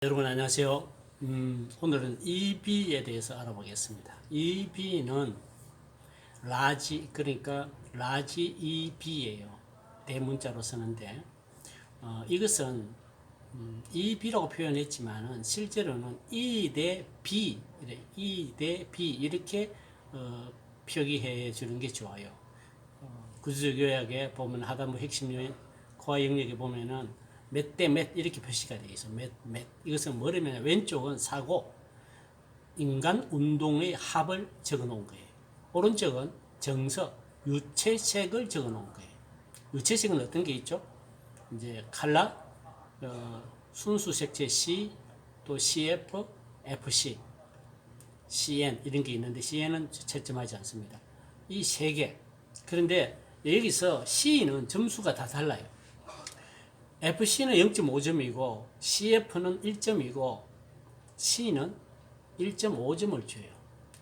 여러분 안녕하세요. 오늘은 EB에 대해서 알아보겠습니다. EB는 라지 그러니까 라지 EB예요. 대문자로 쓰는데 이것은 EB라고 표현했지만은 실제로는 E 대 B, E 대 B 이렇게 표기해 주는 게 좋아요. 구조적 요약에 보면 하단부 핵심 요인 코어 영역에 보면은 몇 대 몇 이렇게 표시가 되어 있어. 몇. 이것은 뭐냐면 왼쪽은 사고, 인간 운동의 합을 적어 놓은 거예요. 오른쪽은 정서, 유체색을 적어 놓은 거예요. 유체색은 어떤 게 있죠? 이제 칼라, 순수 색채 C, 또 CF, FC, CN 이런 게 있는데 CN은 채점하지 않습니다. 이 세 개. 그런데 여기서 C는 점수가 다 달라요. FC는 0.5점이고 CF는 1점이고 C는 1.5점을 줘요.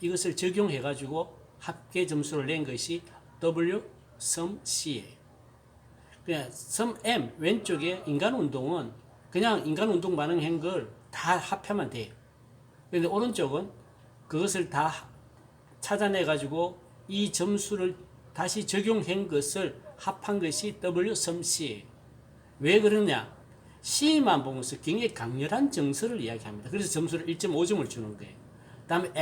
이것을 적용해 가지고 합계 점수를 낸 것이 W sum C예요. 그냥 sum M 왼쪽에 인간 운동은 그냥 인간 운동 반응한 걸 다 합하면 돼요. 그런데 오른쪽은 그것을 다 찾아내 가지고 이 점수를 다시 적용한 것을 합한 것이 W sum C예요. 왜 그러냐? C만 보면서 굉장히 강렬한 정서를 이야기합니다. 그래서 점수를 1.5점을 주는 거예요. 다음에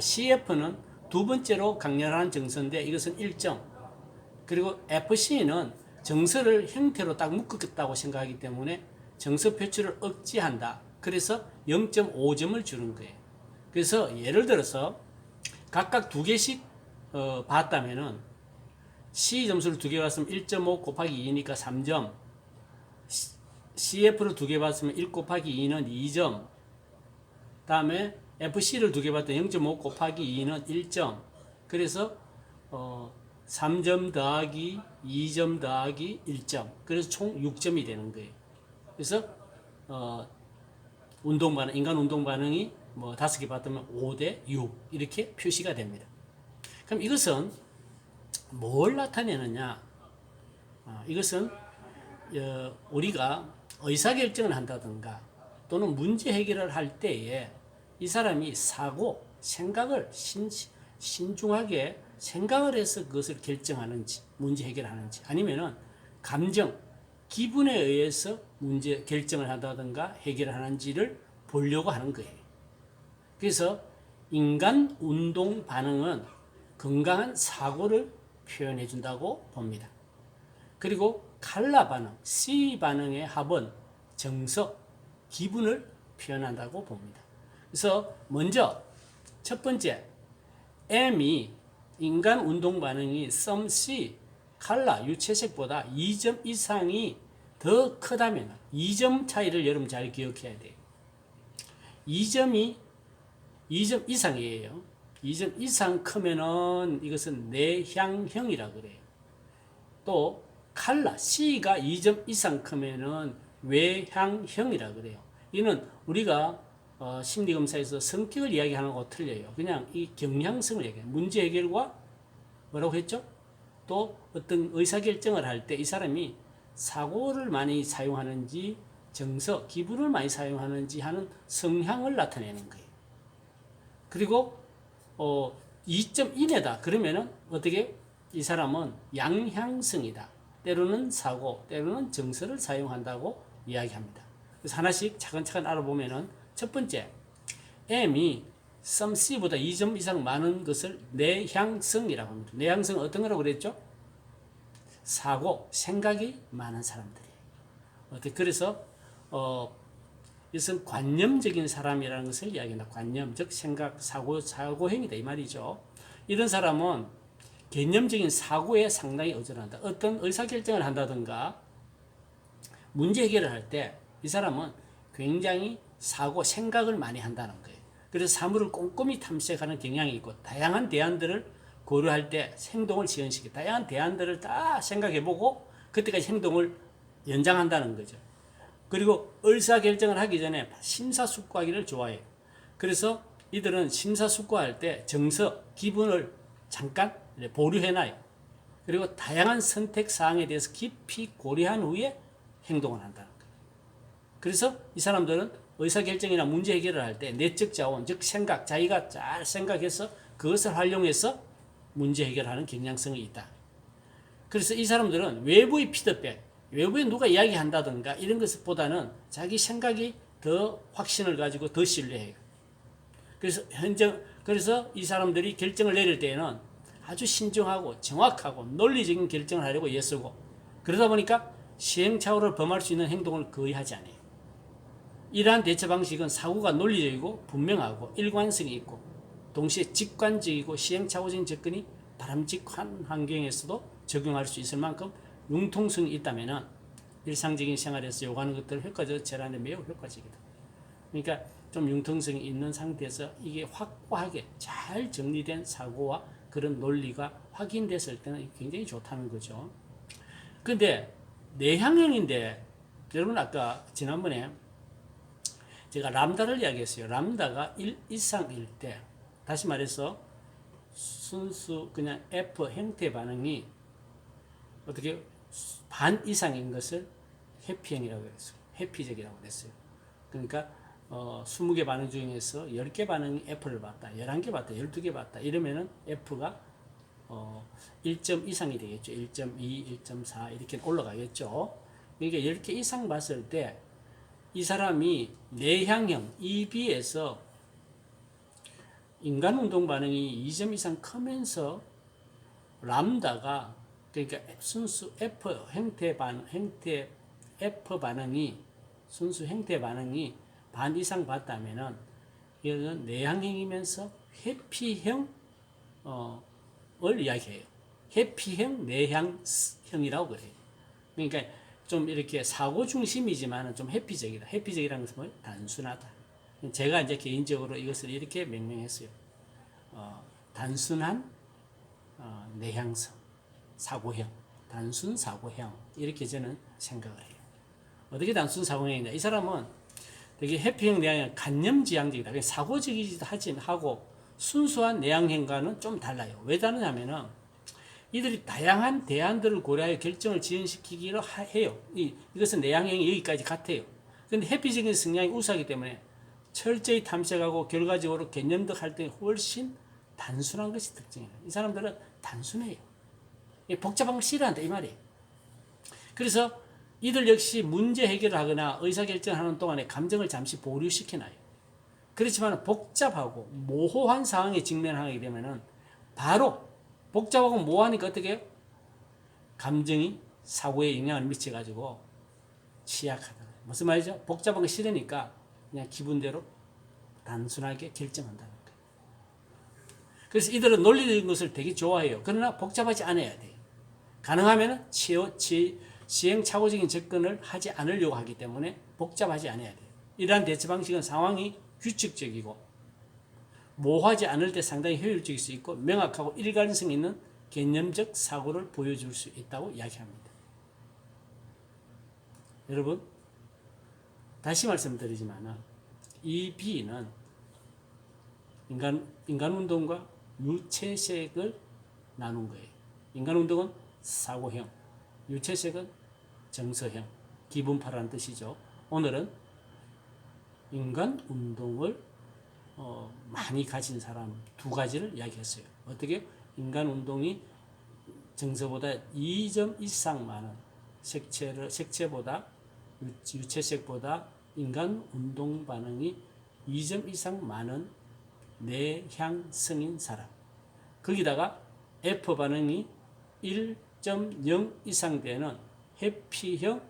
CF는 두 번째로 강렬한 정서인데 이것은 1점. 그리고 FC는 정서를 형태로 딱 묶었다고 생각하기 때문에 정서 표출을 억제한다. 그래서 0.5점을 주는 거예요. 그래서 예를 들어서 각각 두 개씩 봤다면은 C 점수를 두 개 봤으면 1.5 곱하기 2니까 3점. CF를 두 개 봤으면 1 곱하기 2는 2점. 다음에 FC를 두 개 봤더니 0.5 곱하기 2는 1점. 그래서 3점 더하기 2점 더하기 1점. 그래서 총 6점이 되는 거예요. 그래서 운동 반응, 인간 운동 반응이 뭐 5개 봤다면 5대 6 이렇게 표시가 됩니다. 그럼 이것은 뭘 나타내느냐? 이것은 우리가 의사결정을 한다든가 또는 문제 해결을 할 때에 이 사람이 사고, 생각을 신중하게 생각을 해서 그것을 결정하는지, 문제 해결하는지, 아니면은 감정, 기분에 의해서 문제 결정을 한다든가 해결을 하는지를 보려고 하는 거예요. 그래서 인간 운동 반응은 건강한 사고를 표현해 준다고 봅니다. 그리고 칼라 반응, C 반응의 합은 정서, 기분을 표현한다고 봅니다. 그래서 먼저 첫 번째 M이 인간 운동 반응이 sum C, 칼라, 유채색보다 2점 이상이 더 크다면 2점 차이를 여러분 잘 기억해야 돼요. 2점 이상이에요. 2점 이상 크면은 이것은 내향형이라 그래요. 또 칼라 C가 2점 이상 크면은 외향형이라 그래요. 이는 우리가 심리검사에서 성격을 이야기하는 것과 틀려요. 그냥 이 경향성을 얘기해요. 문제 해결과 뭐라고 했죠? 또 어떤 의사결정을 할 때 이 사람이 사고를 많이 사용하는지 정서, 기분을 많이 사용하는지 하는 성향을 나타내는 거예요. 그리고 2점 이내다. 그러면은 어떻게 이 사람은 양향성이다. 때로는 사고, 때로는 정서를 사용한다고 이야기합니다. 그래서 하나씩 차근차근 알아보면은 첫 번째, M이 sum C보다 2점 이상 많은 것을 내향성이라고 합니다. 내향성은 어떤 거라고 그랬죠? 사고, 생각이 많은 사람들이에요. 그래서 이것은 관념적인 사람이라는 것을 이야기한다. 관념, 즉 생각, 사고행위다 이 말이죠. 이런 사람은 개념적인 사고에 상당히 의존한다. 어떤 의사결정을 한다든가 문제 해결을 할 때 이 사람은 굉장히 사고, 생각을 많이 한다는 거예요. 그래서 사물을 꼼꼼히 탐색하는 경향이 있고 다양한 대안들을 고려할 때 행동을 지연시켜 다양한 대안들을 다 생각해보고 그때까지 행동을 연장한다는 거죠. 그리고 의사결정을 하기 전에 심사숙고하기를 좋아해요. 그래서 이들은 심사숙고할 때 정서, 기분을 잠깐 보류해놔요. 그리고 다양한 선택 사항에 대해서 깊이 고려한 후에 행동을 한다는 거예요. 그래서 이 사람들은 의사결정이나 문제 해결을 할 때 내적 자원, 즉 생각, 자기가 잘 생각해서 그것을 활용해서 문제 해결하는 경향성이 있다. 그래서 이 사람들은 외부의 피드백, 외부에 누가 이야기한다든가 이런 것보다는 자기 생각이 더 확신을 가지고 더 신뢰해요. 그래서 이 사람들이 결정을 내릴 때에는 아주 신중하고 정확하고 논리적인 결정을 하려고 애쓰고, 그러다 보니까 시행착오를 범할 수 있는 행동을 거의 하지 않아요. 이러한 대처 방식은 사고가 논리적이고 분명하고 일관성이 있고 동시에 직관적이고 시행착오적인 접근이 바람직한 환경에서도 적용할 수 있을 만큼 융통성이 있다면 일상적인 생활에서 요구하는 것들을 효과적으로 처리하는 데 매우 효과적이다. 그러니까 좀 융통성이 있는 상태에서 이게 확고하게 잘 정리된 사고와 그런 논리가 확인됐을 때는 굉장히 좋다는 거죠. 근데 내향형인데 여러분 아까 지난번에 제가 람다를 이야기했어요. 람다가 1 이상일 때, 다시 말해서 순수 그냥 F 형태 반응이 어떻게 반 이상인 것을 해피형이라고 그랬어요. 해피적이라고 그랬어요. 그러니까 20개 반응 중에서 10개 반응이 F를 봤다, 11개 봤다, 12개 봤다 이러면은 F가 1점 이상이 되겠죠. 1.2, 1.4 이렇게 올라가겠죠. 그러니까 10개 이상 봤을 때 이 사람이 내향형 EB에서 인간 운동 반응이 2점 이상 크면서 람다가 그러니까 순수 F 형태 F 반응이 순수 형태 반응이 반 이상 봤다면은 이거는 내향형이면서 회피형을 이야기해요. 회피형 내향형이라고 그래요. 그러니까 좀 이렇게 사고 중심이지만 좀 회피적이다. 회피적이라는 것은 뭐예요? 단순하다. 제가 이제 개인적으로 이것을 이렇게 명명했어요. 단순한 내향성, 사고형, 단순 사고형 이렇게 저는 생각을 해요. 어떻게 단순 사고형이냐? 이 사람은 되게 회피형 내향형 간념지향적이다. 사고적이지도 하고 순수한 내향형과는 좀 달라요. 왜 다르냐면은 이들이 다양한 대안들을 고려하여 결정을 지연시키기로 해요. 이것은 내향형이 여기까지 같아요. 그런데 회피적인 성향이 우수하기 때문에 철저히 탐색하고 결과적으로 개념적 활동이 훨씬 단순한 것이 특징이에요. 이 사람들은 단순해요. 복잡한 걸 싫어한다 이 말이에요. 그래서 이들 역시 문제 해결을 하거나 의사결정을 하는 동안에 감정을 잠시 보류시켜놔요. 그렇지만 복잡하고 모호한 상황에 직면하게 되면은 바로 복잡하고 모호하니까 어떻게 해요? 감정이 사고에 영향을 미쳐가지고 취약하다. 무슨 말이죠? 복잡한 거 싫으니까 그냥 기분대로 단순하게 결정한다는 거예요. 그래서 이들은 논리적인 것을 되게 좋아해요. 그러나 복잡하지 않아야 돼요. 가능하면 시행착오적인 접근을 하지 않으려고 하기 때문에 복잡하지 않아야 돼요. 이러한 대처 방식은 상황이 규칙적이고 모호하지 않을 때 상당히 효율적일 수 있고 명확하고 일관성 있는 개념적 사고를 보여줄 수 있다고 이야기합니다. 여러분 다시 말씀드리지만 이 B는 인간운동과 유체색을 나눈 거예요. 인간운동은 사고형, 유체색은 정서형, 기분파라는 뜻이죠. 오늘은 인간운동을 많이 가진 사람 두 가지를 이야기했어요. 어떻게? 인간운동이 정서보다 2점 이상 많은 색채보다 유체색보다 인간운동 반응이 2점 이상 많은 내향성인 사람. 거기다가 F 반응이 1.0 이상 되는 회피형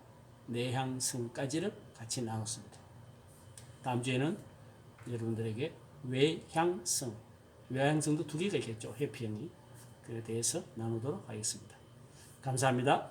내향성까지를 같이 나눴습니다. 다음 주에는 여러분들에게 외향성도 두 개가 있겠죠. 회피형이. 그에 대해서 나누도록 하겠습니다. 감사합니다.